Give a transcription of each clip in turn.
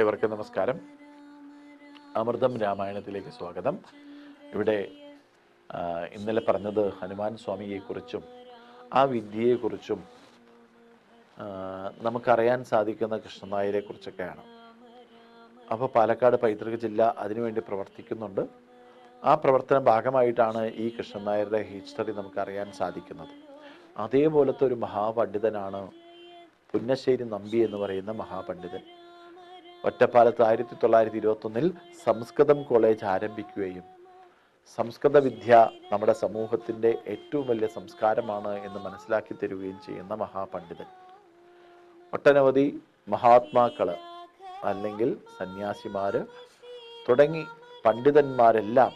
ഏവർക്കും നമസ്കാരം. അമൃതം രാമായണത്തിലേക്ക് സ്വാഗതം. ഇവിടെ ഇന്നലെ പറഞ്ഞത് ഹനുമാൻ സ്വാമിയെക്കുറിച്ചും ആ വിദ്യയെക്കുറിച്ചും നമുക്കറിയാൻ സാധിക്കുന്ന കൃഷ്ണനായരെ കുറിച്ചൊക്കെയാണ്. അപ്പോൾ പാലക്കാട് പൈതൃക ജില്ല അതിനുവേണ്ടി പ്രവർത്തിക്കുന്നുണ്ട്. ആ പ്രവർത്തന ഭാഗമായിട്ടാണ് ഈ കൃഷ്ണനായരുടെ ഹിസ്റ്ററി നമുക്കറിയാൻ സാധിക്കുന്നത്. അതേപോലത്തെ ഒരു മഹാപണ്ഡിതനാണ് പുന്നശ്ശേരി നമ്പി എന്ന് പറയുന്ന മഹാപണ്ഡിതൻ. ഒറ്റപ്പാലത്ത് 1921 സംസ്കൃതം കോളേജ് ആരംഭിക്കുകയും സംസ്കൃത വിദ്യ നമ്മുടെ സമൂഹത്തിൻ്റെ ഏറ്റവും വലിയ സംസ്കാരമാണ് എന്ന് മനസ്സിലാക്കി തരികയും ചെയ്യുന്ന മഹാപണ്ഡിതൻ. ഒട്ടനവധി മഹാത്മാക്കള് അല്ലെങ്കിൽ സന്യാസിമാര് തുടങ്ങി പണ്ഡിതന്മാരെല്ലാം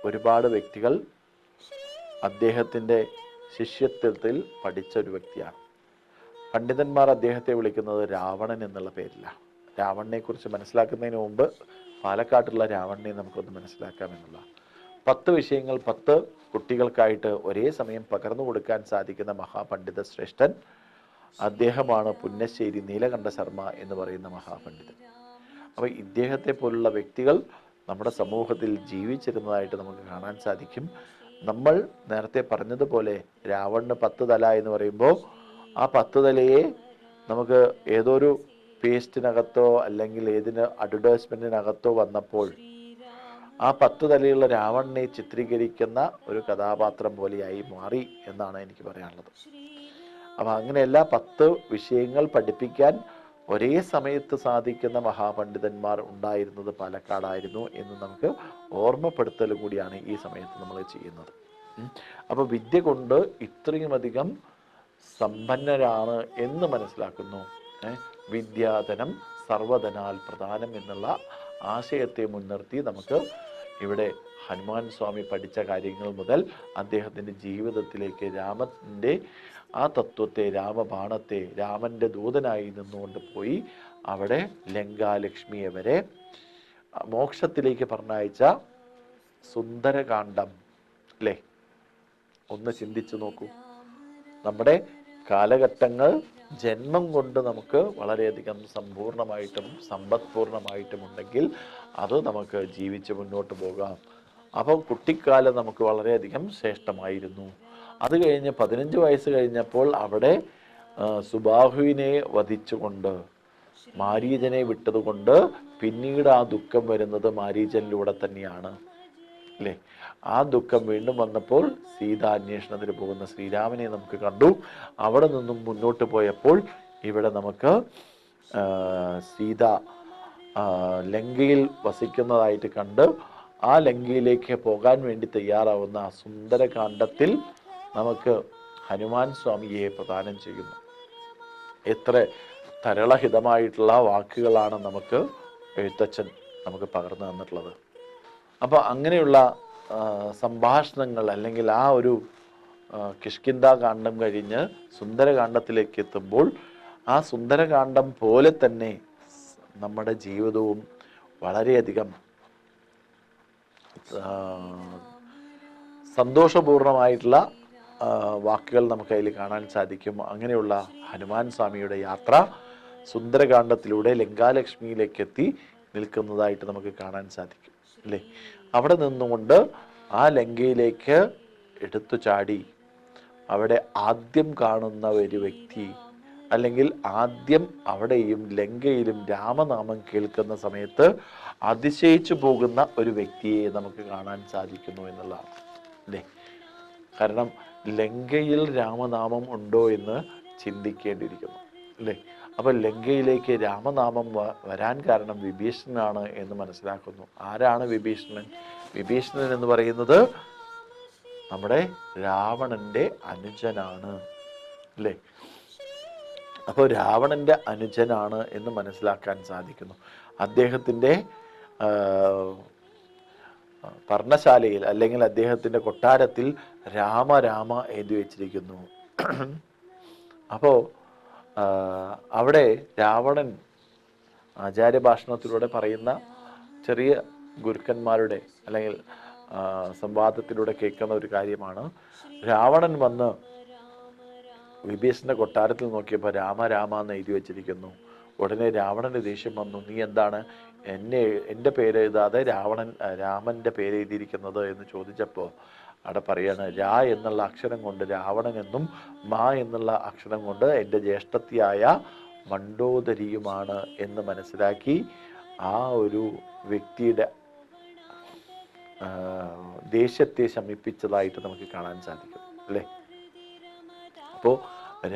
ഒരുപാട് വ്യക്തികൾ അദ്ദേഹത്തിൻ്റെ ശിഷ്യത്വത്തിൽ പഠിച്ച ഒരു വ്യക്തിയാണ്. പണ്ഡിതന്മാർ അദ്ദേഹത്തെ വിളിക്കുന്നത് രാവണൻ എന്നുള്ള പേരിലാണ്. രാവണനെ കുറിച്ച് മനസ്സിലാക്കുന്നതിന് മുമ്പ് പാലക്കാട്ടുള്ള രാവണനെ നമുക്കൊന്ന് മനസ്സിലാക്കാം എന്നുള്ള 10 വിഷയങ്ങൾ 10 കുട്ടികൾക്കായിട്ട് ഒരേ സമയം പകർന്നു കൊടുക്കാൻ സാധിക്കുന്ന മഹാപണ്ഡിത ശ്രേഷ്ഠൻ അദ്ദേഹമാണ് പുന്നശ്ശേരി നീലകണ്ഠ ശർമ്മ എന്ന് പറയുന്ന മഹാപണ്ഡിതൻ. അപ്പോൾ ഇദ്ദേഹത്തെ പോലുള്ള വ്യക്തികൾ നമ്മുടെ സമൂഹത്തിൽ ജീവിച്ചിരുന്നതായിട്ട് നമുക്ക് കാണാൻ സാധിക്കും. നമ്മൾ നേരത്തെ പറഞ്ഞതുപോലെ രാവണന് 10 തല എന്ന് പറയുമ്പോൾ ആ 10 തലയെ നമുക്ക് ഏതൊരു പേസ്റ്റിനകത്തോ അല്ലെങ്കിൽ ഏതിന് അഡ്വർടൈസ്മെന്റിനകത്തോ വന്നപ്പോൾ ആ 10 തലയുള്ള രാവണനെ ചിത്രീകരിക്കുന്ന ഒരു കഥാപാത്രം പോലെയായി മാറി എന്നാണ് എനിക്ക് പറയാനുള്ളത്. അപ്പം അങ്ങനെ എല്ലാ 10 വിഷയങ്ങൾ പഠിപ്പിക്കാൻ ഒരേ സമയത്ത് സാധിക്കുന്ന മഹാപണ്ഡിതന്മാർ ഉണ്ടായിരുന്നത് പാലക്കാടായിരുന്നു എന്ന് നമുക്ക് ഓർമ്മപ്പെടുത്തലും കൂടിയാണ് ഈ സമയത്ത് നമ്മൾ ചെയ്യുന്നത്. അപ്പോൾ വിദ്യ കൊണ്ട് ഇത്രയും അധികം സമ്പന്നരാണ് എന്ന് മനസ്സിലാക്കുന്നു. വിദ്യാധനം സർവധനാൽ പ്രധാനം എന്നുള്ള ആശയത്തെ മുൻനിർത്തി നമുക്ക് ഇവിടെ ഹനുമാൻ സ്വാമി പഠിച്ച കാര്യങ്ങൾ മുതൽ അദ്ദേഹത്തിൻ്റെ ജീവിതത്തിലേക്ക് രാമൻ്റെ ആ തത്വത്തെ, രാമബാണത്തെ രാമൻ്റെ ദൂതനായി നിന്നുകൊണ്ട് പോയി അവിടെ ലങ്കാലക്ഷ്മിയെ വരെ മോക്ഷത്തിലേക്ക് പറഞ്ഞയച്ച സുന്ദരകാന്ഡം അല്ലേ, ഒന്ന് ചിന്തിച്ചു നോക്കൂ. നമ്മുടെ കാലഘട്ടങ്ങൾ ജന്മം കൊണ്ട് നമുക്ക് വളരെയധികം സമ്പൂർണമായിട്ടും സമ്പത്പൂർണമായിട്ടും ഉണ്ടെങ്കിൽ അത് നമുക്ക് ജീവിച്ച് മുന്നോട്ട് പോകാം. അപ്പോൾ കുട്ടിക്കാലം നമുക്ക് വളരെയധികം ശ്രേഷ്ഠമായിരുന്നു. അത് കഴിഞ്ഞ് 15 വയസ്സ് കഴിഞ്ഞപ്പോൾ അവിടെ സുബാഹുവിനെ വധിച്ചുകൊണ്ട് മാരീചനെ വിട്ടതുകൊണ്ട് പിന്നീട് ആ ദുഃഖം വരുന്നത് മാരീചനിലൂടെ തന്നെയാണ് അല്ലേ. ആ ദുഃഖം വീണ്ടും വന്നപ്പോൾ സീതാന്വേഷണത്തിന് പോകുന്ന ശ്രീരാമനെ നമുക്ക് കണ്ടു. അവിടെ നിന്നും മുന്നോട്ട് പോയപ്പോൾ ഇവിടെ നമുക്ക് സീത ലങ്കയിൽ വസിക്കുന്നതായിട്ട് കണ്ട് ആ ലങ്കയിലേക്ക് പോകാൻ വേണ്ടി തയ്യാറാവുന്ന ആ സുന്ദരകാന്ഡത്തിൽ നമുക്ക് ഹനുമാൻ സ്വാമിയെ പ്രദാനം ചെയ്യുന്നു. എത്ര തരളഹിതമായിട്ടുള്ള വാക്കുകളാണ് നമുക്ക് എഴുത്തച്ഛൻ നമുക്ക് പകർന്നു തന്നിട്ടുള്ളത്. അപ്പോൾ അങ്ങനെയുള്ള സംഭാഷണങ്ങൾ അല്ലെങ്കിൽ ആ ഒരു കിഷ്കിന്ധാകാന്ഡം കഴിഞ്ഞ് സുന്ദരകാന്ഡത്തിലേക്ക് എത്തുമ്പോൾ ആ സുന്ദരകാന്ഡം പോലെ തന്നെ നമ്മുടെ ജീവിതവും വളരെയധികം സന്തോഷപൂർണമായിട്ടുള്ള വാക്കുകൾ നമുക്ക് അതിൽ കാണാൻ സാധിക്കും. അങ്ങനെയുള്ള ഹനുമാൻ സ്വാമിയുടെ യാത്ര സുന്ദരകാന്ഡത്തിലൂടെ ലങ്കാലക്ഷ്മിയിലേക്ക് എത്തി നിൽക്കുന്നതായിട്ട് നമുക്ക് കാണാൻ സാധിക്കും അല്ലേ. അവിടെ നിന്നുകൊണ്ട് ആ ലങ്കയിലേക്ക് എടുത്തു ചാടി അവിടെ ആദ്യം കാണുന്ന ഒരു വ്യക്തി അല്ലെങ്കിൽ ആദ്യം അവിടെയും ലങ്കയിലും രാമനാമം കേൾക്കുന്ന സമയത്ത് അതിശയിച്ചു പോകുന്ന ഒരു വ്യക്തിയെ നമുക്ക് കാണാൻ സാധിക്കുന്നു എന്നുള്ളതാണ് അല്ലേ. കാരണം ലങ്കയിൽ രാമനാമം ഉണ്ടോ എന്ന് ചിന്തിക്കേണ്ടിയിരിക്കുന്നു അല്ലേ. അപ്പം ലങ്കയിലേക്ക് രാമനാമം വരാൻ കാരണം വിഭീഷണനാണ് എന്ന് മനസ്സിലാക്കുന്നു. ആരാണ് വിഭീഷണൻ? വിഭീഷണൻ എന്ന് പറയുന്നത് നമ്മുടെ രാവണന്റെ അനുജനാണ് അല്ലേ. അപ്പോൾ രാവണന്റെ അനുജനാണ് എന്ന് മനസ്സിലാക്കാൻ സാധിക്കുന്നു. അദ്ദേഹത്തിൻ്റെ പർണശാലയിൽ അല്ലെങ്കിൽ അദ്ദേഹത്തിൻ്റെ കൊട്ടാരത്തിൽ രാമ രാമ എഴുതി വെച്ചിരിക്കുന്നു. അപ്പോൾ അവിടെ രാവണൻ ആചാര്യഭാഷണത്തിലൂടെ പറയുന്ന ചെറിയ ഗുരുക്കന്മാരുടെ അല്ലെങ്കിൽ സംവാദത്തിലൂടെ കേൾക്കുന്ന ഒരു കാര്യമാണ്. രാവണൻ വന്ന് വിഭീഷണന്റെ കൊട്ടാരത്തിൽ നോക്കിയപ്പോൾ രാമ രാമ എന്ന് എഴുതി വെച്ചിരിക്കുന്നു. ഉടനെ രാവണന് ദേഷ്യം വന്നു. നീ എന്താണ് എൻ്റെ പേര് എഴുതാതെ രാമൻ്റെ പേര് എഴുതിയിരിക്കുന്നത് എന്ന് ചോദിച്ചപ്പോൾ അവിടെ പറയാണ്, രാ എന്നുള്ള അക്ഷരം കൊണ്ട് രാവണൻ എന്നും മാ എന്നുള്ള അക്ഷരം കൊണ്ട് എൻ്റെ ജ്യേഷ്ഠത്തിയായ മണ്ഡോദരിയുമാണ് എന്ന് മനസ്സിലാക്കി ആ ഒരു വ്യക്തിയുടെ ദേഷ്യത്തെ ശമിപ്പിച്ചതായിട്ട് നമുക്ക് കാണാൻ സാധിക്കും അല്ലേ. അപ്പോൾ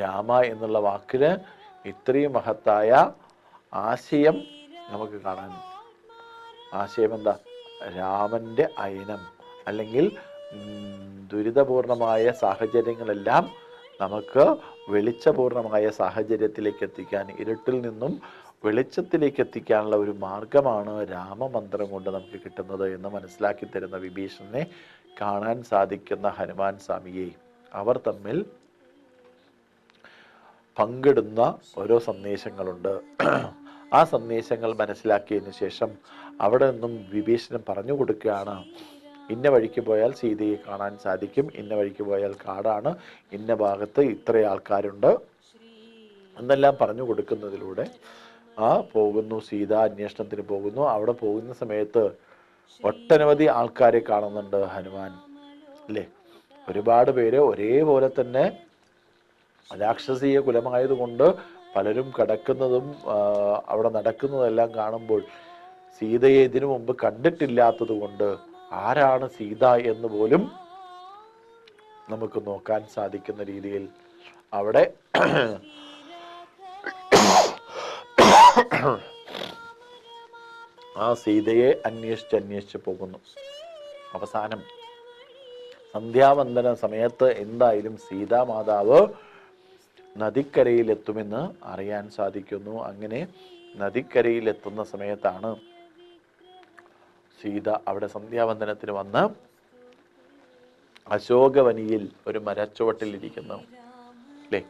രാമ എന്നുള്ള വാക്കിന് ഇത്രയും മഹത്തായ ആശയം നമുക്ക് കാണാൻ. ആശയം എന്താ? രാമൻ്റെ അയനം അല്ലെങ്കിൽ ദുരിതപൂർണമായ സാഹചര്യങ്ങളെല്ലാം നമുക്ക് വെളിച്ചപൂർണമായ സാഹചര്യത്തിലേക്ക് എത്തിക്കാൻ, ഇരുട്ടിൽ നിന്നും വെളിച്ചത്തിലേക്ക് എത്തിക്കാനുള്ള ഒരു മാർഗമാണ് രാമമന്ത്രം കൊണ്ട് നമുക്ക് കിട്ടുന്നത് എന്ന് മനസ്സിലാക്കി തരുന്ന വിഭീഷണനെ കാണാൻ സാധിക്കുന്ന ഹനുമാൻ സ്വാമിയെ അവർ തമ്മിൽ പങ്കിടുന്ന ഓരോ സന്ദേശങ്ങളുണ്ട്. ആ സന്ദേശങ്ങൾ മനസ്സിലാക്കിയതിന് ശേഷം അവിടെ നിന്നും വിഭീഷണൻ പറഞ്ഞു കൊടുക്കുകയാണ്, ഇന്ന വഴിക്ക് പോയാൽ സീതയെ കാണാൻ സാധിക്കും, ഇന്ന വഴിക്ക് പോയാൽ കാടാണ്, ഇന്ന ഭാഗത്ത് ഇത്ര ആൾക്കാരുണ്ട് എന്നെല്ലാം പറഞ്ഞു കൊടുക്കുന്നതിലൂടെ പോകുന്നു. സീത അന്വേഷണത്തിന് പോകുന്നു. അവിടെ പോകുന്ന സമയത്ത് ഒട്ടനവധി ആൾക്കാരെ കാണുന്നുണ്ട് ഹനുമാൻ അല്ലേ. ഒരുപാട് പേര് ഒരേപോലെ തന്നെ രാക്ഷസീയ കുലമായതുകൊണ്ട് പലരും കിടക്കുന്നതും അവിടെ നടക്കുന്നതെല്ലാം കാണുമ്പോൾ സീതയെ ഇതിനു മുമ്പ് കണ്ടിട്ടില്ലാത്തത് കൊണ്ട് ആരാണ് സീത എന്ന് പോലും നമുക്ക് നോക്കാൻ സാധിക്കുന്ന രീതിയിൽ അവിടെ ആ സീതയെ അന്വേഷിച്ച് പോകുന്നു. അവസാനം സന്ധ്യാവന്ദന സമയത്ത് എന്തായാലും സീതാമാതാവ് നദിക്കരയിലെത്തുമെന്ന് അറിയാൻ സാധിക്കുന്നു. അങ്ങനെ നദിക്കരയിലെത്തുന്ന സമയത്താണ് സീത അവിടെ സന്ധ്യാവന്ദനത്തിന് വന്ന് അശോകവനിയിൽ ഒരു മരച്ചുവട്ടിൽ ഇരിക്കുന്നു അല്ലേ.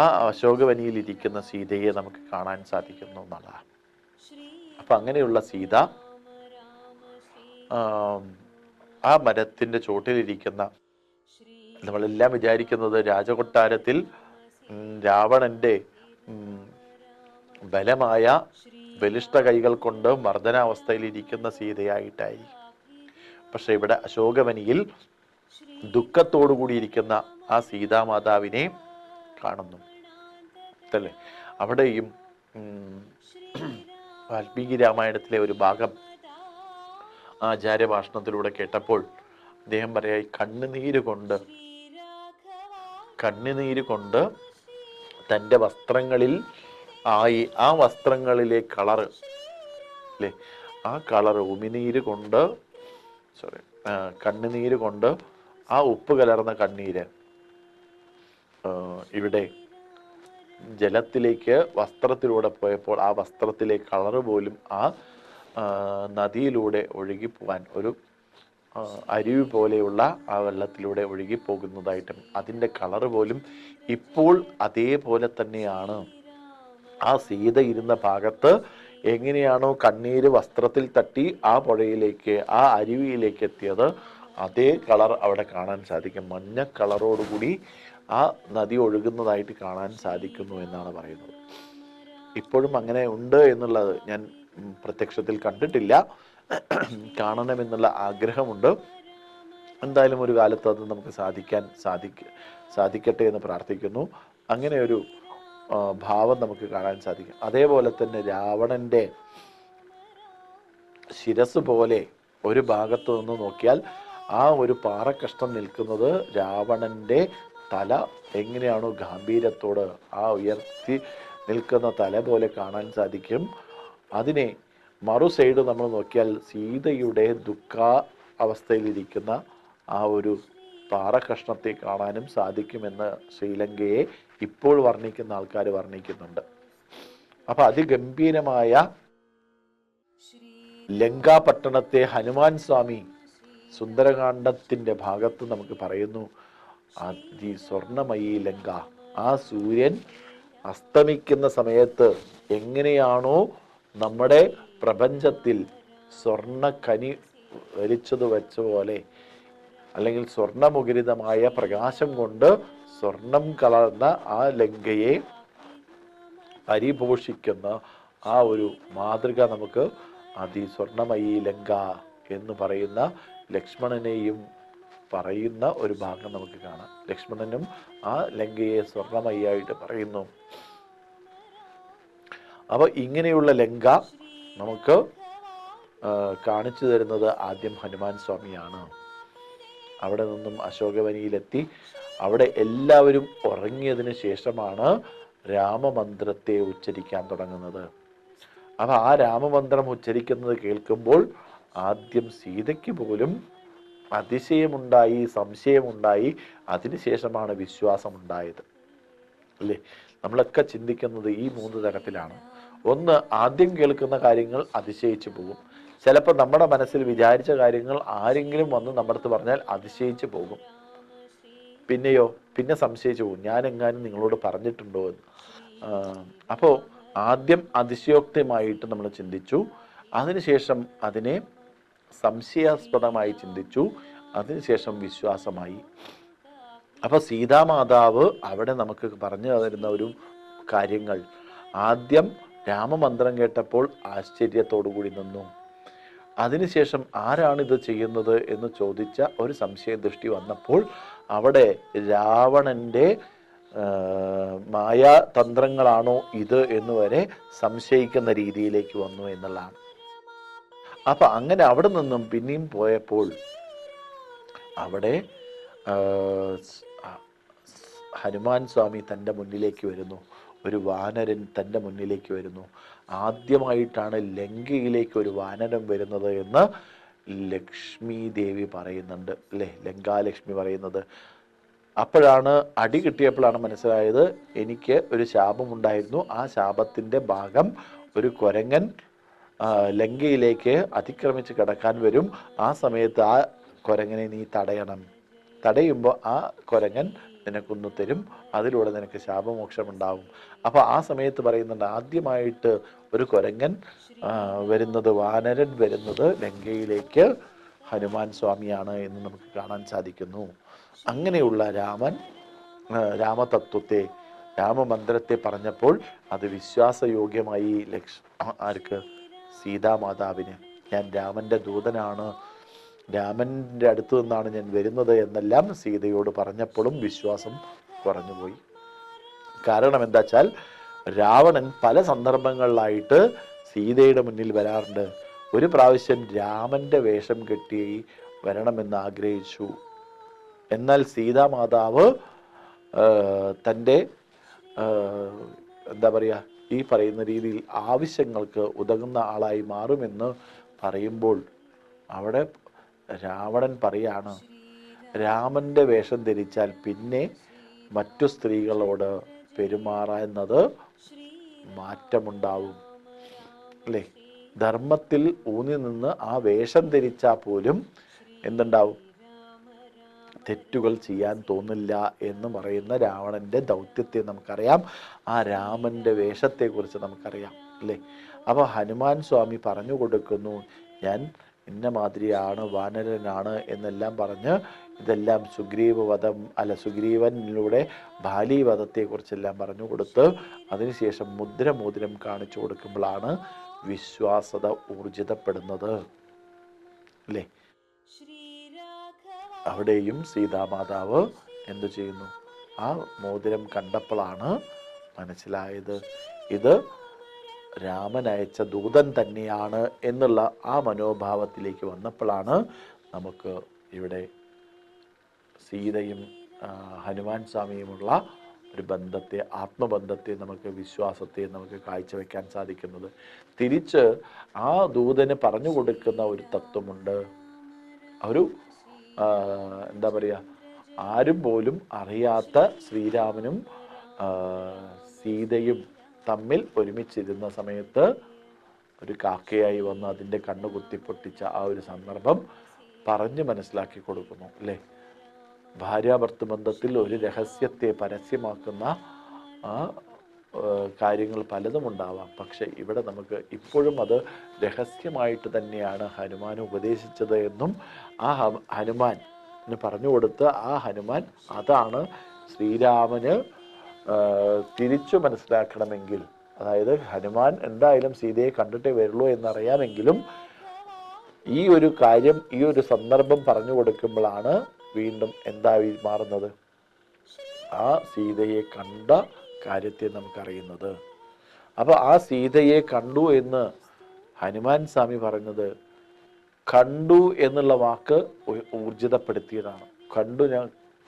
ആ അശോകവനിയിൽ ഇരിക്കുന്ന സീതയെ നമുക്ക് കാണാൻ സാധിക്കുന്നു എന്നുള്ളതാണ്. അപ്പൊ അങ്ങനെയുള്ള സീത ആ മരത്തിന്റെ ചോട്ടിലിരിക്കുന്ന, നമ്മളെല്ലാം വിചാരിക്കുന്നത് രാജകൊട്ടാരത്തിൽ രാവണന്റെ ബലമായ ബലിഷ്ഠ കൈകൾ കൊണ്ട് മർദ്ദനാവസ്ഥയിലിരിക്കുന്ന സീതയായിട്ടായി. പക്ഷെ ഇവിടെ അശോകവനിയിൽ ദുഃഖത്തോടു കൂടിയിരിക്കുന്ന ആ സീതാമാതാവിനെ കാണുന്നു അല്ലേ. അവിടെയും വാൽമീകി രാമായണത്തിലെ ഒരു ഭാഗം ആചാര്യഭാഷണത്തിലൂടെ കേട്ടപ്പോൾ അദ്ദേഹം പറയാ, കണ്ണുനീര് കൊണ്ട് തൻ്റെ വസ്ത്രങ്ങളിൽ ആ വസ്ത്രങ്ങളിലെ കളറ് അല്ലേ, ആ കളറ് കണ്ണുനീര് കൊണ്ട് ആ ഉപ്പ് കലർന്ന കണ്ണീര് ഇവിടെ ജലത്തിലേക്ക് വസ്ത്രത്തിലൂടെ പോയപ്പോൾ ആ വസ്ത്രത്തിലെ കളറ് പോലും ആ നദിയിലൂടെ ഒഴുകിപ്പോവാൻ, ഒരു അരുവി പോലെയുള്ള ആ വെള്ളത്തിലൂടെ ഒഴുകി പോകുന്നതായിട്ടും അതിൻ്റെ കളറ് പോലും ഇപ്പോൾ അതേപോലെ തന്നെയാണ്. ആ സീത ഇരുന്ന ഭാഗത്ത് എങ്ങനെയാണോ കണ്ണീര് വസ്ത്രത്തിൽ തട്ടി ആ പുഴയിലേക്ക്, ആ അരുവിയിലേക്ക് എത്തിയത്, അതേ കളർ അവിടെ കാണാൻ സാധിക്കും. മഞ്ഞ കളറോടുകൂടി ആ നദി ഒഴുകുന്നതായിട്ട് കാണാൻ സാധിക്കുന്നു എന്നാണ് പറയുന്നത്. ഇപ്പോഴും അങ്ങനെ ഉണ്ട് എന്നുള്ളത് ഞാൻ പ്രത്യക്ഷത്തിൽ കണ്ടിട്ടില്ല, കാണണമെന്നുള്ള ആഗ്രഹമുണ്ട്. എന്തായാലും ഒരു കാലത്ത് അത് നമുക്ക് സാധിക്കട്ടെ എന്ന് പ്രാർത്ഥിക്കുന്നു. അങ്ങനെ ഒരു ഭാവം നമുക്ക് കാണാൻ സാധിക്കും. അതേപോലെ തന്നെ രാവണന്റെ ശിരസ് പോലെ ഒരു ഭാഗത്ത് നിന്ന് നോക്കിയാൽ ആ ഒരു പാറക്കഷ്ണം നിൽക്കുന്നത് രാവണന്റെ തല എങ്ങനെയാണോ ഗാംഭീര്യത്തോട് ആ ഉയർത്തി നിൽക്കുന്ന തല പോലെ കാണാൻ സാധിക്കും. അതിനെ മറു സൈഡ് നമ്മൾ നോക്കിയാൽ സീതയുടെ ദുഃഖ അവസ്ഥയിലിരിക്കുന്ന ആ ഒരു പാറക്കഷ്ണത്തെ കാണാനും സാധിക്കുമെന്ന് ശ്രീലങ്കയെ ഇപ്പോൾ വർണ്ണിക്കുന്ന ആൾക്കാർ വർണ്ണിക്കുന്നുണ്ട്. അപ്പൊ അതിഗംഭീരമായ ലങ്കാപട്ടണത്തെ ഹനുമാൻ സ്വാമി സുന്ദരകാണ്ഡത്തിന്റെ ഭാഗത്ത് നമുക്ക് പറയുന്നു, സ്വർണമയി ലങ്ക. ആ സൂര്യൻ അസ്തമിക്കുന്ന സമയത്ത് എങ്ങനെയാണോ നമ്മുടെ പ്രപഞ്ചത്തിൽ സ്വർണ്ണക്കനി വലിച്ചത് വെച്ച പോലെ, അല്ലെങ്കിൽ സ്വർണമുഖരിതമായ പ്രകാശം കൊണ്ട് സ്വർണം കലർന്ന ആ ലങ്കയെ പരിപോഷിക്കുന്ന ആ ഒരു മാതൃക നമുക്ക് അതിസ്വർണമയി ലങ്ക എന്ന് പറയുന്ന ലക്ഷ്മണനെയും പറയുന്ന ഒരു ഭാഗം നമുക്ക് കാണാം. ലക്ഷ്മണനും ആ ലങ്കയെ സ്വർണമയ്യായിട്ട് പറയുന്നു. അപ്പോൾ ഇങ്ങനെയുള്ള ലങ്ക നമുക്ക് കാണിച്ചു തരുന്നത് ആദ്യം ഹനുമാൻ സ്വാമിയാണ്. അവിടെ നിന്നും അശോകവനിയിലെത്തി അവിടെ എല്ലാവരും ഉറങ്ങിയതിന് ശേഷമാണ് രാമമന്ത്രത്തെ ഉച്ചരിക്കാൻ തുടങ്ങുന്നത്. അപ്പം ആ രാമമന്ത്രം ഉച്ചരിക്കുന്നത് കേൾക്കുമ്പോൾ ആദ്യം സീതയ്ക്ക് പോലും അതിശയമുണ്ടായി, സംശയമുണ്ടായി. അതിനുശേഷമാണ് വിശ്വാസമുണ്ടായത്. അല്ലേ? നമ്മളൊക്കെ ചിന്തിക്കുന്നത് ഈ 3 തരത്തിലാണ്. ഒന്ന്, ആദ്യം കേൾക്കുന്ന കാര്യങ്ങൾ അതിശയിച്ചു പോകും. ചിലപ്പോൾ നമ്മുടെ മനസ്സിൽ വിചാരിച്ച കാര്യങ്ങൾ ആരെങ്കിലും വന്ന് നമ്മുടെ അടുത്ത് പറഞ്ഞാൽ അതിശയിച്ചു പോകും. പിന്നെയോ പിന്നെ സംശയിച്ചു പോകും, ഞാൻ എങ്ങാനും നിങ്ങളോട് പറഞ്ഞിട്ടുണ്ടോ എന്ന്. അപ്പോൾ ആദ്യം അതിശയോക്തമായിട്ട് നമ്മൾ ചിന്തിച്ചു, അതിനുശേഷം അതിനെ സംശയാസ്പദമായി ചിന്തിച്ചു, അതിനുശേഷം വിശ്വാസമായി. അപ്പോൾ സീതാമാതാവ് അവിടെ നമുക്ക് പറഞ്ഞു തരുന്ന ഒരു കാര്യങ്ങൾ, ആദ്യം രാമമന്ത്രം കേട്ടപ്പോൾ ആശ്ചര്യത്തോടു കൂടി നിന്നു. അതിനുശേഷം ആരാണിത് ചെയ്യുന്നത് എന്ന് ചോദിച്ച ഒരു സംശയദൃഷ്ടി വന്നപ്പോൾ അവിടെ രാവണന്റെ മായാതന്ത്രങ്ങളാണോ ഇത് എന്ന് വരെ സംശയിക്കുന്ന രീതിയിലേക്ക് വന്നു എന്നുള്ളതാണ്. അപ്പൊ അങ്ങനെ അവിടെ നിന്നും പിന്നെയും പോയപ്പോൾ അവിടെ ഹനുമാൻ സ്വാമി തൻ്റെ മുന്നിലേക്ക് വരുന്നു. ഒരു വാനരൻ തൻ്റെ മുന്നിലേക്ക് വരുന്നു. ആദ്യമായിട്ടാണ് ലങ്കയിലേക്ക് ഒരു വാനരൻ വരുന്നത് എന്ന് ലക്ഷ്മി ദേവി പറയുന്നുണ്ട്, അല്ലേ? ലങ്കാലക്ഷ്മി പറയുന്നത്. അപ്പോഴാണ് അടി കിട്ടിയപ്പോഴാണ് മനസ്സിലായത്, എനിക്ക് ഒരു ശാപമുണ്ടായിരുന്നു, ആ ശാപത്തിൻ്റെ ഭാഗം ഒരു കുരങ്ങൻ ലങ്കയിലേക്ക് അതിക്രമിച്ച് കിടക്കാൻ വരും. ആ സമയത്ത് ആ കുരങ്ങനെ നീ തടയണം. തടയുമ്പോൾ ആ കുരങ്ങൻ നിനക്കൊന്നു തരും, അതിലൂടെ നിനക്ക് ശാപമോക്ഷമുണ്ടാവും. അപ്പോൾ ആ സമയത്ത് പറയുന്നുണ്ട്, ആദ്യമായിട്ട് ഒരു കുരങ്ങൻ വരുന്നത്, വാനരൻ വരുന്നത് ലങ്കയിലേക്ക് ഹനുമാൻ സ്വാമിയാണ് എന്ന് നമുക്ക് കാണാൻ സാധിക്കുന്നു. അങ്ങനെയുള്ള രാമതത്വത്തെ, രാമമന്ത്രത്തെ പറഞ്ഞപ്പോൾ അത് വിശ്വാസയോഗ്യമായി ആർക്ക്? സീതാമാതാവിന്. ഞാൻ രാമൻ്റെ ദൂതനാണ്, രാമൻ്റെ അടുത്ത് നിന്നാണ് ഞാൻ വരുന്നത് എന്നെല്ലാം സീതയോട് പറഞ്ഞപ്പോഴും വിശ്വാസം കുറഞ്ഞുപോയി. കാരണം എന്താ വെച്ചാൽ രാവണൻ പല സന്ദർഭങ്ങളിലായിട്ട് സീതയുടെ മുന്നിൽ വരാറുണ്ട്. ഒരു പ്രാവശ്യം രാമൻ്റെ വേഷം കെട്ടി വരണമെന്ന് ആഗ്രഹിച്ചു. എന്നാൽ സീതാമാതാവ് തൻ്റെ എന്താ പറയുക, ഈ പറയുന്ന രീതിയിൽ ആവശ്യങ്ങൾക്ക് ഉതകുന്ന ആളായി മാറുമെന്ന് പറയുമ്പോൾ അവിടെ രാവണൻ പറയാണ്, രാമൻ്റെ വേഷം ധരിച്ചാൽ പിന്നെ മറ്റു സ്ത്രീകളോട് പെരുമാറുന്നത് മാറ്റമുണ്ടാവും, അല്ലേ? ധർമ്മത്തിൽ ഊന്നി നിന്ന് ആ വേഷം ധരിച്ചാൽ പോലും എന്തുണ്ടാവും? തെറ്റുകൾ ചെയ്യാൻ തോന്നില്ല എന്ന് പറയുന്ന രാവണന്റെ ദൗത്യത്തെ നമുക്കറിയാം. ആ രാമന്റെ വേഷത്തെക്കുറിച്ച് നമുക്കറിയാം, അല്ലേ? അപ്പോൾ ഹനുമാൻ സ്വാമി പറഞ്ഞു കൊടുക്കുന്നു, ഞാൻ ഇന്ന മാതിരിയാണ്, വാനരനാണ് എന്നെല്ലാം പറഞ്ഞ് ഇതെല്ലാം സുഗ്രീവനിലൂടെ ബാലീവധത്തെക്കുറിച്ചെല്ലാം പറഞ്ഞു കൊടുത്ത് അതിനുശേഷം മോതിരം കാണിച്ചു കൊടുക്കുമ്പോഴാണ് വിശ്വാസത ഊർജിതപ്പെടുന്നത്, അല്ലേ? അവിടെയും സീതാമാതാവ് എന്തു ചെയ്യുന്നു? ആ മോതിരം കണ്ടപ്പോഴാണ് മനസ്സിലായത് ഇത് രാമൻ അയച്ച ദൂതൻ തന്നെയാണ് എന്നുള്ള ആ മനോഭാവത്തിലേക്ക് വന്നപ്പോഴാണ് നമുക്ക് ഇവിടെ സീതയും ഹനുമാൻ സ്വാമിയുമുള്ള ഒരു ബന്ധത്തെ, ആത്മബന്ധത്തെ, നമുക്ക് വിശ്വാസത്തെ നമുക്ക് കാഴ്ചവെക്കാൻ സാധിക്കുന്നത്. തിരിച്ച് ആ ദൂതന് പറഞ്ഞു കൊടുക്കുന്ന ഒരു തത്വമുണ്ട്. ഒരു എന്താ പറയുക, ആരും പോലും അറിയാത്ത ശ്രീരാമനും സീതയും തമ്മിൽ ഒരുമിച്ചിരുന്ന സമയത്ത് ഒരു കാക്കയായി വന്ന് അതിൻ്റെ കണ്ണു കുത്തി പൊട്ടിച്ച ആ ഒരു സന്ദർഭം പറഞ്ഞ് മനസ്സിലാക്കി കൊടുക്കുന്നു, അല്ലേ? ഭാര്യാഭർത്തൃ ബന്ധത്തിൽ ഒരു രഹസ്യത്തെ പരസ്യമാക്കുന്ന ആ കാര്യങ്ങൾ പലതും ഉണ്ടാവാം. പക്ഷെ ഇവിടെ നമുക്ക് ഇപ്പോഴും അത് രഹസ്യമായിട്ട് തന്നെയാണ് ഹനുമാൻ ഉപദേശിച്ചത് എന്നും ആ ഹനുമാന് പറഞ്ഞു കൊടുത്ത ആ ഹനുമാൻ അതാണ് ശ്രീരാമന് തിരിച്ചു മനസ്സിലാക്കണമെങ്കിൽ അതായത് ഹനുമാൻ എന്തായാലും സീതയെ കണ്ടിട്ടേ വരുള്ളൂ എന്നറിയാമെങ്കിലും ഈ ഒരു കാര്യം, ഈ ഒരു സന്ദർഭം പറഞ്ഞു കൊടുക്കുമ്പോഴാണ് വീണ്ടും എന്തായി മാറുന്നത്, ആ സീതയെ കണ്ട കാര്യത്തെ നമുക്കറിയുന്നത്. അപ്പൊ ആ സീതയെ കണ്ടു എന്ന് ഹനുമാൻ സ്വാമി പറഞ്ഞത് കണ്ടു എന്നുള്ള വാക്ക് ഊർജിതപ്പെടുത്തിയതാണ്.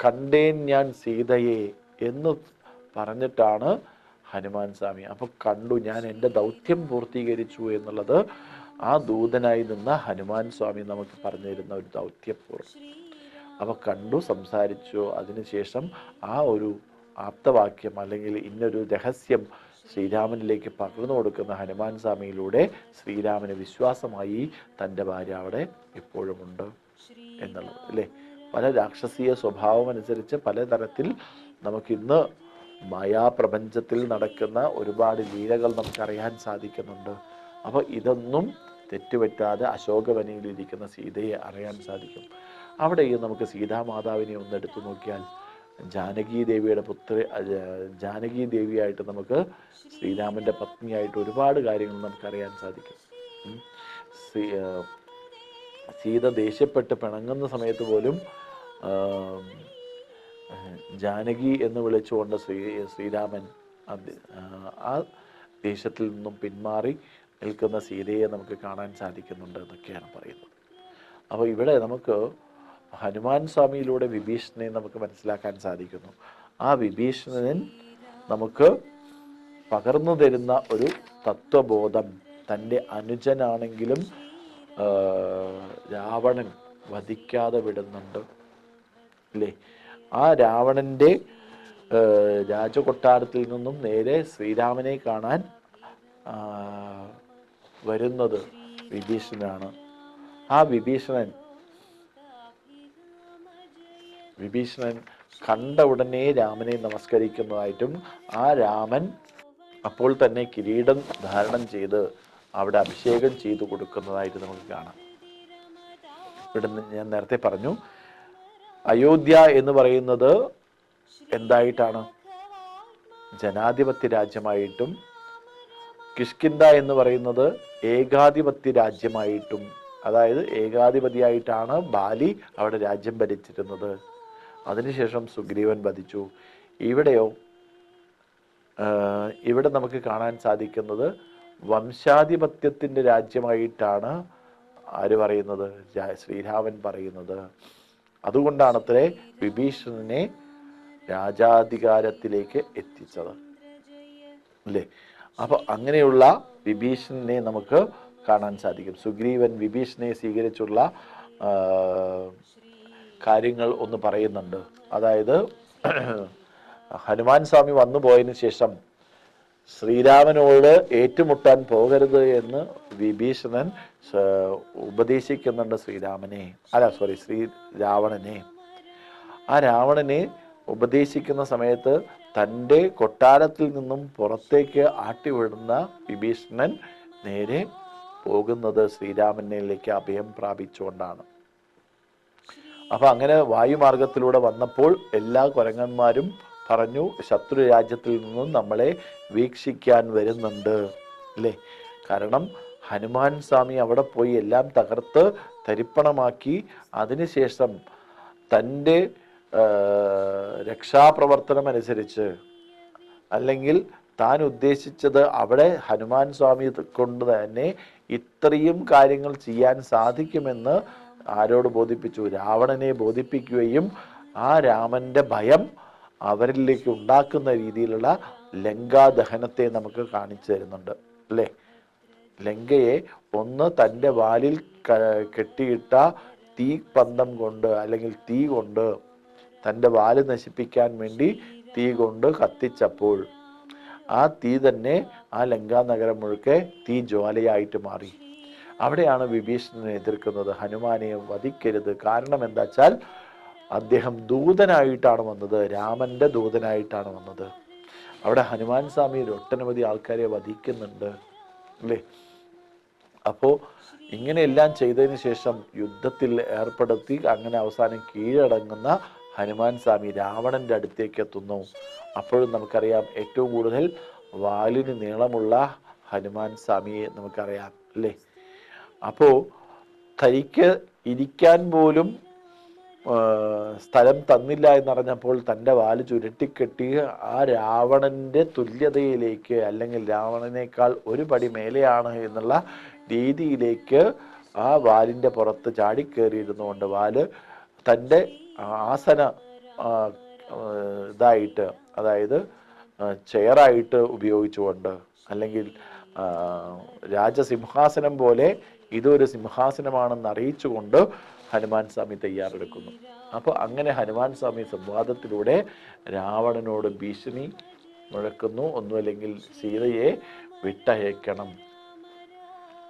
കണ്ടേൻ ഞാൻ സീതയെ എന്ന് പറഞ്ഞിട്ടാണ് ഹനുമാൻ സ്വാമി. അപ്പൊ കണ്ടു, ഞാൻ എൻ്റെ ദൗത്യം പൂർത്തീകരിച്ചു എന്നുള്ളത് ആ ദൂതനായി നിന്ന ഹനുമാൻ സ്വാമി നമുക്ക് പറഞ്ഞു തരുന്ന ഒരു ദൗത്യപൂർവ്വം. അപ്പൊ കണ്ടു, സംസാരിച്ചു, അതിനുശേഷം ആ ഒരു ആപ്തവാക്യം അല്ലെങ്കിൽ ഇന്നൊരു രഹസ്യം ശ്രീരാമനിലേക്ക് പകർന്നു കൊടുക്കുന്ന ഹനുമാൻ സ്വാമിയിലൂടെ ശ്രീരാമന് വിശ്വാസമായി തൻ്റെ ഭാര്യ അവിടെ എപ്പോഴും ഉണ്ട് എന്നുള്ളത് അല്ലേ. പല രാക്ഷസീയ സ്വഭാവം അനുസരിച്ച് പലതരത്തിൽ നമുക്കിന്ന് മായാപ്രപഞ്ചത്തിൽ നടക്കുന്ന ഒരുപാട് ലീലകൾ നമുക്കറിയാൻ സാധിക്കുന്നുണ്ട്. അപ്പോൾ ഇതൊന്നും തെറ്റുപറ്റാതെ അശോകവനിയിലിരിക്കുന്ന സീതയെ അറിയാൻ സാധിക്കും. അവിടെയും നമുക്ക് സീതാമാതാവിനെ ഒന്ന് എടുത്തു നോക്കിയാൽ ജാനകി ദേവിയായിട്ട് നമുക്ക് ശ്രീരാമൻ്റെ പത്നിയായിട്ട് ഒരുപാട് കാര്യങ്ങൾ നമുക്കറിയാൻ സാധിക്കും. സീത ദേഷ്യപ്പെട്ട് പിണങ്ങുന്ന സമയത്ത് പോലും ജാനകി എന്ന് വിളിച്ചുകൊണ്ട് ശ്രീരാമൻ ആ ദേഷ്യത്തിൽ നിന്നും പിന്മാറി നിൽക്കുന്ന സീതയെ നമുക്ക് കാണാൻ സാധിക്കുന്നുണ്ട് എന്നൊക്കെയാണ് പറയുന്നത്. അപ്പോൾ ഇവിടെ നമുക്ക് ഹനുമാൻ സ്വാമിയിലൂടെ വിഭീഷണനെ നമുക്ക് മനസ്സിലാക്കാൻ സാധിക്കുന്നു. ആ വിഭീഷണൻ നമുക്ക് പകർന്നു തരുന്ന ഒരു തത്വബോധം, തൻ്റെ അനുജനാണെങ്കിലും രാവണൻ വധിക്കാതെ വിടുന്നുണ്ട് അല്ലേ. ആ രാവണൻ്റെ രാജകൊട്ടാരത്തിൽ നിന്നും നേരെ ശ്രീരാമനെ കാണാൻ വരുന്നത് വിഭീഷണനാണ്. ആ വിഭീഷണൻ കണ്ട ഉടനെ രാമനെ നമസ്കരിക്കുന്നതായിട്ടും ആ രാമൻ അപ്പോൾ തന്നെ കിരീടം ധാരണം ചെയ്ത് അവിടെ അഭിഷേകം ചെയ്തു കൊടുക്കുന്നതായിട്ട് നമുക്ക് കാണാം. ഇവിടെ ഞാൻ നേരത്തെ പറഞ്ഞു, അയോധ്യ എന്ന് പറയുന്നത് എന്തായിട്ടാണ്? ജനാധിപത്യ രാജ്യമായിട്ടും കിഷ്കിന്ധ എന്ന് പറയുന്നത് ഏകാധിപത്യ രാജ്യമായിട്ടും, അതായത് ഏകാധിപതിയായിട്ടാണ് ബാലി അവിടെ രാജ്യം ഭരിച്ചിരുന്നത്. അതിനുശേഷം സുഗ്രീവൻ വധിച്ചു. ഇവിടെ നമുക്ക് കാണാൻ സാധിക്കുന്നത് വംശാധിപത്യത്തിൻ്റെ രാജ്യമായിട്ടാണ് ആര് പറയുന്നത്? ശ്രീരാമൻ പറയുന്നത്. അതുകൊണ്ടാണത്രേ വിഭീഷണനെ രാജാധികാരത്തിലേക്ക് എത്തിച്ചത് അല്ലേ. അപ്പൊ അങ്ങനെയുള്ള വിഭീഷണനെ നമുക്ക് കാണാൻ സാധിക്കും. സുഗ്രീവൻ വിഭീഷണനെ സ്വീകരിച്ചുള്ള കാര്യങ്ങൾ ഒന്ന് പറയുന്നുണ്ട്. അതായത് ഹനുമാൻ സ്വാമി വന്നു പോയതിനു ശേഷം ശ്രീരാമനോട് ഏറ്റുമുട്ടാൻ പോകരുത് എന്ന് വിഭീഷണൻ ഉപദേശിക്കുന്നുണ്ട് രാവണനെ. ആ രാവണനെ ഉപദേശിക്കുന്ന സമയത്ത് തൻ്റെ കൊട്ടാരത്തിൽ നിന്നും പുറത്തേക്ക് ആട്ടിവിടുന്ന വിഭീഷണൻ നേരെ പോകുന്നത് ശ്രീരാമനിലേക്ക് അഭയം പ്രാപിച്ചുകൊണ്ടാണ്. അപ്പൊ അങ്ങനെ വായുമാർഗത്തിലൂടെ വന്നപ്പോൾ എല്ലാ കുരങ്ങന്മാരും പറഞ്ഞു, ശത്രു രാജ്യത്തിൽ നിന്നും നമ്മളെ വീക്ഷിക്കാൻ വരുന്നുണ്ട് അല്ലേ. കാരണം ഹനുമാൻ സ്വാമി അവിടെ പോയി എല്ലാം തകർത്ത് തരിപ്പണമാക്കി അതിനുശേഷം തൻ്റെ രക്ഷാപ്രവർത്തനം അനുസരിച്ച്, അല്ലെങ്കിൽ താൻ ഉദ്ദേശിച്ചത് അവിടെ ഹനുമാൻ സ്വാമി കൊണ്ട് തന്നെ ഇത്രയും കാര്യങ്ങൾ ചെയ്യാൻ സാധിക്കുമെന്ന് ആരോട് ബോധിപ്പിച്ചു? രാവണനെ ബോധിപ്പിക്കുകയും ആ രാമന്റെ ഭയം അവരിലേക്ക് ഉണ്ടാക്കുന്ന രീതിയിലുള്ള ലങ്കാദഹനത്തെ നമുക്ക് കാണിച്ചു തരുന്നുണ്ട് അല്ലേ. ലങ്കയെ ഒന്ന് തൻ്റെ വാലിൽ കെട്ടിയിട്ട തീ പന്തം കൊണ്ട് അല്ലെങ്കിൽ തീ കൊണ്ട് തൻ്റെ വാല് നശിപ്പിക്കാൻ വേണ്ടി തീ കൊണ്ട് കത്തിച്ചപ്പോൾ ആ തീ തന്നെ ആ ലങ്കാ നഗരം മുഴുക്കെ തീ ജ്വാലയായിട്ട് മാറി. അവിടെയാണ് വിഭീഷണനെ എതിർക്കുന്നത്, ഹനുമാനെ വധിക്കരുത്. കാരണം എന്താ വെച്ചാൽ അദ്ദേഹം ദൂതനായിട്ടാണ് വന്നത്, രാമന്റെ ദൂതനായിട്ടാണ് വന്നത്. അവിടെ ഹനുമാൻ സ്വാമി ഒട്ടനവധി ആൾക്കാരെ വധിക്കുന്നുണ്ട് അല്ലേ. അപ്പോ ഇങ്ങനെയെല്ലാം ചെയ്തതിന് ശേഷം യുദ്ധത്തിൽ ഏർപ്പെടുത്തി അങ്ങനെ അവസാനം കീഴടങ്ങുന്ന ഹനുമാൻ സ്വാമി രാവണന്റെ അടുത്തേക്ക് എത്തുന്നു. അപ്പോഴും നമുക്കറിയാം ഏറ്റവും കൂടുതൽ വാലിന് നീളമുള്ള ഹനുമാൻ സ്വാമിയെ നമുക്കറിയാം അല്ലേ. അപ്പോൾ തനിക്ക് ഇരിക്കാൻ പോലും സ്ഥലം തന്നില്ല എന്നറിഞ്ഞപ്പോൾ തൻ്റെ വാല് ചുരുട്ടിക്കെട്ടി ആ രാവണൻ്റെ തുല്യതയിലേക്ക്, അല്ലെങ്കിൽ രാവണനേക്കാൾ ഒരു പടി മേലെയാണ് എന്നുള്ള രീതിയിലേക്ക് ആ വാലിൻ്റെ പുറത്ത് ചാടിക്കേറിയിരുന്നുകൊണ്ട് വാല് തൻ്റെ ആസന ഇതായിട്ട്, അതായത് ചെയറായിട്ട് ഉപയോഗിച്ചുകൊണ്ട്, അല്ലെങ്കിൽ രാജസിംഹാസനം പോലെ ഇതൊരു സിംഹാസനമാണെന്ന് അറിയിച്ചുകൊണ്ട് ഹനുമാൻ സ്വാമി തയ്യാറെടുക്കുന്നു. അപ്പോൾ അങ്ങനെ ഹനുമാൻ സ്വാമി സംവാദത്തിലൂടെ രാവണനോട് ഭീഷണി മുഴക്കുന്നു. ഒന്നുമല്ലെങ്കിൽ സീതയെ വിട്ടയക്കണം,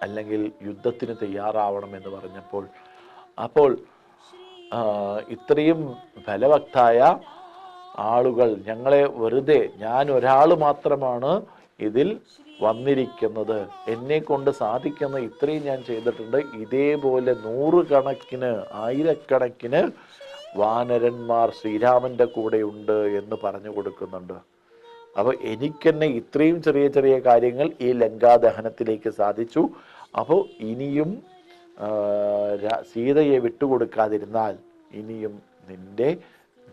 അല്ലെങ്കിൽ യുദ്ധത്തിന് തയ്യാറാവണം എന്ന് പറഞ്ഞപ്പോൾ, അപ്പോൾ ഇത്രയും ഫലവത്തായ ആളുകൾ ഞങ്ങളെ വെറുതെ, ഞാൻ ഒരാൾ മാത്രമാണ് ഇതിൽ വന്നിരിക്കുന്നത്, എന്നെ കൊണ്ട് സാധിക്കുന്ന ഇത്രയും ഞാൻ ചെയ്തിട്ടുണ്ട്, ഇതേപോലെ നൂറുകണക്കിന് ആയിരക്കണക്കിന് വാനരന്മാർ ശ്രീരാമന്റെ കൂടെ ഉണ്ട് എന്ന് പറഞ്ഞു കൊടുക്കുന്നുണ്ട്. അപ്പോൾ എനിക്കെന്നെ ഇത്രയും ചെറിയ ചെറിയ കാര്യങ്ങൾ ഈ ലങ്കാദഹനത്തിലേക്ക് സാധിച്ചു. അപ്പോൾ ഇനിയും സീതയെ വിട്ടുകൊടുക്കാതിരുന്നാൽ ഇനിയും നിന്റെ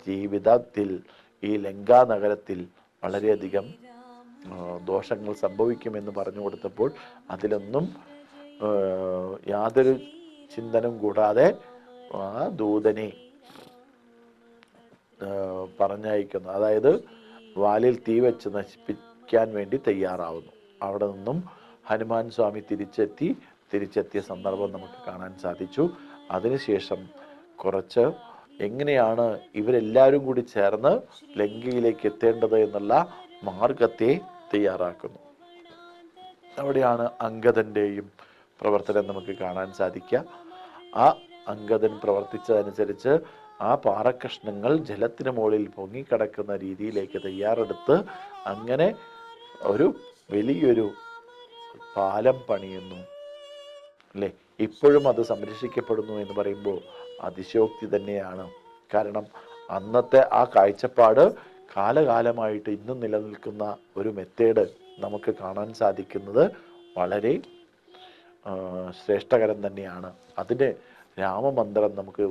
ജീവിതത്തിൽ ഈ ലങ്കാ നഗരത്തിൽ വളരെയധികം ദോഷങ്ങൾ സംഭവിക്കുമെന്ന് പറഞ്ഞു കൊടുത്തപ്പോൾ അതിലൊന്നും യാതൊരു ചിന്തനം കൂടാതെ ആ ദൂതനെ പറഞ്ഞയക്കുന്നു. അതായത് വാലിൽ തീ വെച്ച് നശിപ്പിക്കാൻ വേണ്ടി തയ്യാറാവുന്നു. അവിടെ നിന്നും ഹനുമാൻ സ്വാമി തിരിച്ചെത്തിയ സന്ദർഭം നമുക്ക് കാണാൻ സാധിച്ചു. അതിനുശേഷം കുറച്ച് എങ്ങനെയാണ് ഇവരെല്ലാവരും കൂടി ചേർന്ന് ലങ്കയിലേക്ക് എത്തേണ്ടത് എന്നുള്ള മാർഗത്തെ തയ്യാറാക്കുന്നു. അവിടെയാണ് അംഗദൻ്റെയും പ്രവർത്തനം നമുക്ക് കാണാൻ സാധിക്കുക. ആ അംഗദൻ പ്രവർത്തിച്ചതനുസരിച്ച് ആ പാറക്കഷ്ണങ്ങൾ ജലത്തിന് മുകളിൽ പൊങ്ങിക്കിടക്കുന്ന രീതിയിലേക്ക് തയ്യാറെടുത്ത് അങ്ങനെ ഒരു വലിയൊരു പാലം പണിയുന്നു അല്ലേ. ഇപ്പോഴും അത് സംരക്ഷിക്കപ്പെടുന്നു എന്ന് പറയുമ്പോൾ അതിശയോക്തി തന്നെയാണ്. കാരണം അന്നത്തെ ആ കാഴ്ചപ്പാട് കാലകാലമായിട്ട് ഇന്നും നിലനിൽക്കുന്ന ഒരു മെത്തേഡ് നമുക്ക് കാണാൻ സാധിക്കുന്നത് വളരെ ശ്രേഷ്ഠകരം തന്നെയാണ്. അതിന് രാമമന്ത്രം നമുക്ക്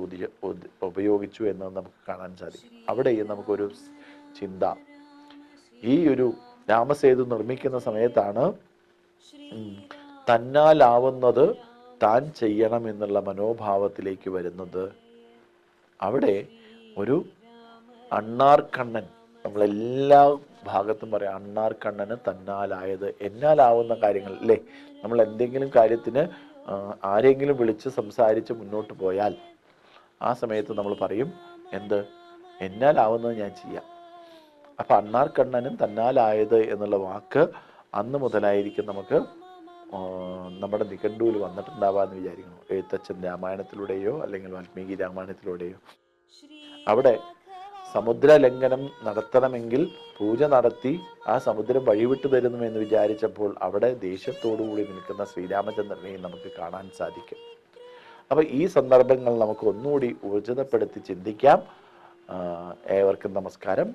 ഉപയോഗിച്ചു എന്ന് നമുക്ക് കാണാൻ സാധിക്കും. അവിടെ നമുക്കൊരു ചിന്ത, ഈ ഒരു രാമസേതു നിർമ്മിക്കുന്ന സമയത്താണ് തന്നാലാവുന്നത് താൻ ചെയ്യണം എന്നുള്ള മനോഭാവത്തിലേക്ക് വരുന്നത്. അവിടെ ഒരു അണ്ണാർക്കണ്ണൻ, നമ്മളെല്ലാ ഭാഗത്തും പറയാം, അണ്ണാർക്കണ്ണന് തന്നാലായത്, എന്നാലാവുന്ന കാര്യങ്ങൾ അല്ലേ. നമ്മൾ എന്തെങ്കിലും കാര്യത്തിന് ആരെങ്കിലും വിളിച്ച് സംസാരിച്ച് മുന്നോട്ട് പോയാൽ ആ സമയത്ത് നമ്മൾ പറയും എന്ത്, എന്നാലാവുന്നത് ഞാൻ ചെയ്യാം. അപ്പം അണ്ണാർക്കണ്ണനും തന്നാലായത് എന്നുള്ള വാക്ക് അന്ന് മുതലായിരിക്കും നമുക്ക് നമ്മുടെ നിഘണ്ടുവിൽ വന്നിട്ടുണ്ടാവാന്ന് വിചാരിക്കണം. എഴുത്തച്ഛൻ രാമായണത്തിലൂടെയോ അല്ലെങ്കിൽ വാൽമീകി രാമായണത്തിലൂടെയോ. അവിടെ സമുദ്രലംഘനം നടത്തണമെങ്കിൽ പൂജ നടത്തി ആ സമുദ്രം വഴിവിട്ട് തരുന്നുവെന്ന് വിചാരിച്ചപ്പോൾ അവിടെ ദേഷ്യത്തോടുകൂടി നിൽക്കുന്ന ശ്രീരാമചന്ദ്രനെയും നമുക്ക് കാണാൻ സാധിക്കും. അപ്പം ഈ സന്ദർഭങ്ങൾ നമുക്ക് ഒന്നുകൂടി ഊർജിതപ്പെടുത്തി ചിന്തിക്കാം. ഏവർക്കും നമസ്കാരം.